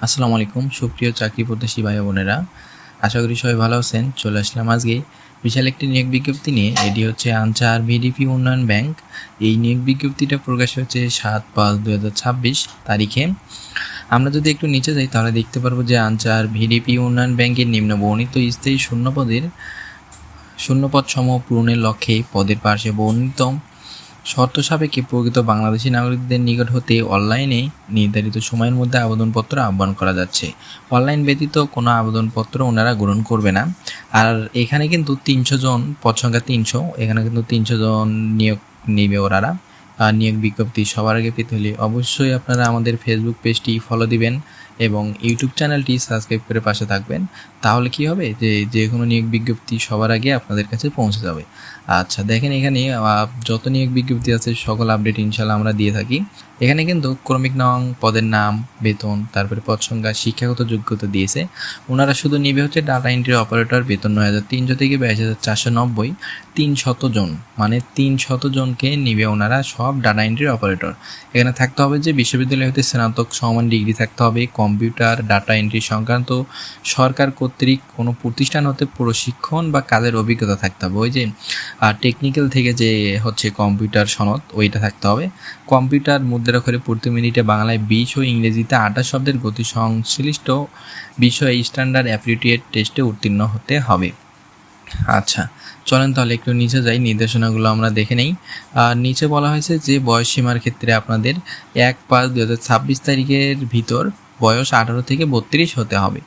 আসসালামু আলাইকুম সুপ্রিয় চাকরি প্রত্যাশী ভাই বোনেরা, আশা করি সবাই ভালো আছেন। চলে আসলাম আজকে বিশাল একটি নিয়োগ বিজ্ঞপ্তি নিয়ে। এটি হচ্ছে আনসার ভিডিপি উন্নয়ন ব্যাংক। এই নিয়োগ বিজ্ঞপ্তিটা প্রকাশ হচ্ছে 7/5/2026 তারিখে। আমরা যদি একটু নিচে যাই তাহলে দেখতে পারবো যে আনসার ভিডিপি উন্নয়ন ব্যাংকের নিম্ন বর্ণিত স্থায়ী শূন্যপদ সমূহ পূরণের লক্ষ্যে পদের পাশে বর্ণিত শর্ত সাপেক্ষে প্রকৃত বাংলাদেশি নাগরিকদের নিকট হতে অনলাইনে নির্ধারিত সময়ের মধ্যে আবেদনপত্র আহ্বান করা যাচ্ছে। অনলাইন ব্যতীত কোনো আবেদনপত্র ওনারা গ্রহণ করবে না। আর এখানে কিন্তু 300 জন, পদ সংখ্যা 300, এখানে কিন্তু 300 জন নিয়োগ নেবে ওনারা। নিয়োগ বিজ্ঞপ্তি সবার আগে পেতে হলে অবশ্যই আপনারা আমাদের ফেসবুক পেজটি ফলো দিবেন এবং ইউটিউব চ্যানেলটি সাবস্ক্রাইব করে পাশে থাকবেন। তাহলে কি হবে যে কোনো নিয়োগ বিজ্ঞপ্তি সবার আগে আপনাদের কাছে পৌঁছে যাবে। আচ্ছা দেখেন, এখানে যত নিয়োগ বিজ্ঞপ্তি আছে সকল আপডেট ইনশাল্লাহ আমরা দিয়ে থাকি। এখানে কিন্তু ক্রমিক নং, পদের নাম, বেতন, তারপরে পদ সংখ্যা, শিক্ষাগত যোগ্যতা দিয়েছে। ওনারা শুধু নিবে হচ্ছে ডাটা এন্ট্রি অপারেটর, বেতন 9,300 থেকে 22,490, 300 জন, মানে 300 জনকে নিবে ওনারা, সব ডাটা এন্ট্রি অপারেটর। এখানে থাকতে হবে যে বিশ্ববিদ্যালয় হতে স্নাতক সমান ডিগ্রি থাকতে হবে, কম্পিউটার ডাটা এন্ট্রি সংক্রান্ত সরকার কর্তৃক কোনো প্রতিষ্ঠান হতে প্রশিক্ষণ বা কাজের অভিজ্ঞতা থাকতে হবে। ওই যে টেকনিক্যাল থেকে যে হচ্ছে কম্পিউটার সনদ, ওইটা থাকতে হবে। কম্পিউটার মুদ্রাক্ষরে প্রতি মিনিটে বাংলায় 20 ও ইংরেজিতে 28 শব্দের গতি সংশ্লিষ্ট বিষয়ে স্ট্যান্ডার্ড অ্যাপটিটিউড টেস্টে উত্তীর্ণ হতে হবে। আচ্ছা চলেন তাহলে একটু নিচে যাই, নির্দেশনাগুলো আমরা দেখে নেই। আর নিচে বলা হয়েছে যে বয়স সীমার ক্ষেত্রে আপনাদের 1/5/2026 তারিখের ভিতর বয়স 18 থেকে 32 হতে হবে।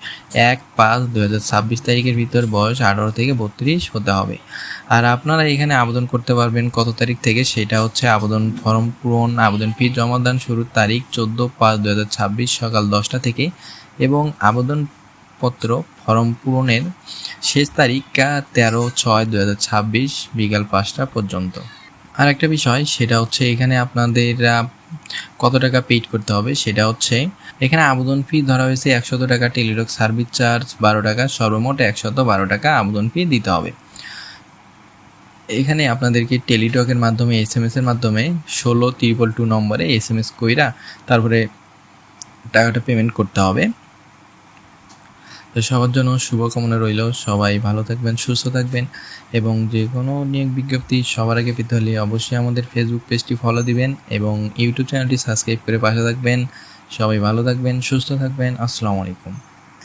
1/5/2026 তারিখের ভিতর বয়স 18 থেকে 32 হতে হবে। আর আপনারা এখানে আবেদন করতে পারবেন কত তারিখ থেকে, সেটা হচ্ছে আবেদন ফর্ম পূরণ, আবেদন ফি জমাদান শুরুর তারিখ 14/5/2026 সকাল 10টা থেকে এবং আবেদনপত্র ফর্ম পূরণের শেষ তারিখ 13/6/2026 বিকাল 5টা পর্যন্ত। আর একটা বিষয় সেটা হচ্ছে এখানে আপনাদের কত টাকা পেইড করতে হবে, সেটা হচ্ছে এখানে আবেদন ফি ধরা হয়েছে 100 টাকা, টেলিটক সার্ভিস চার্জ 12 টাকা, সর্বমোট 112 টাকা আবেদন ফি দিতে হবে। এখানে আপনাদেরকে টেলিটকের মাধ্যমে SMS এর মাধ্যমে 1622 নম্বরে SMS কইরা তারপরে টাকাটা পেমেন্ট করতে হবে। তো সবার জন্য শুভকামনা রইল, সবাই ভালো থাকবেন, সুস্থ থাকবেন এবং যে কোনো নিয়োগ বিজ্ঞপ্তি সবার আগে পেতে হলে অবশ্যই আমাদের ফেসবুক পেজটি ফলো দিবেন এবং ইউটিউব চ্যানেলটি সাবস্ক্রাইব করে পাশে থাকবেন। সবাই ভালো থাকবেন, সুস্থ থাকবেন। আসসালামু আলাইকুম।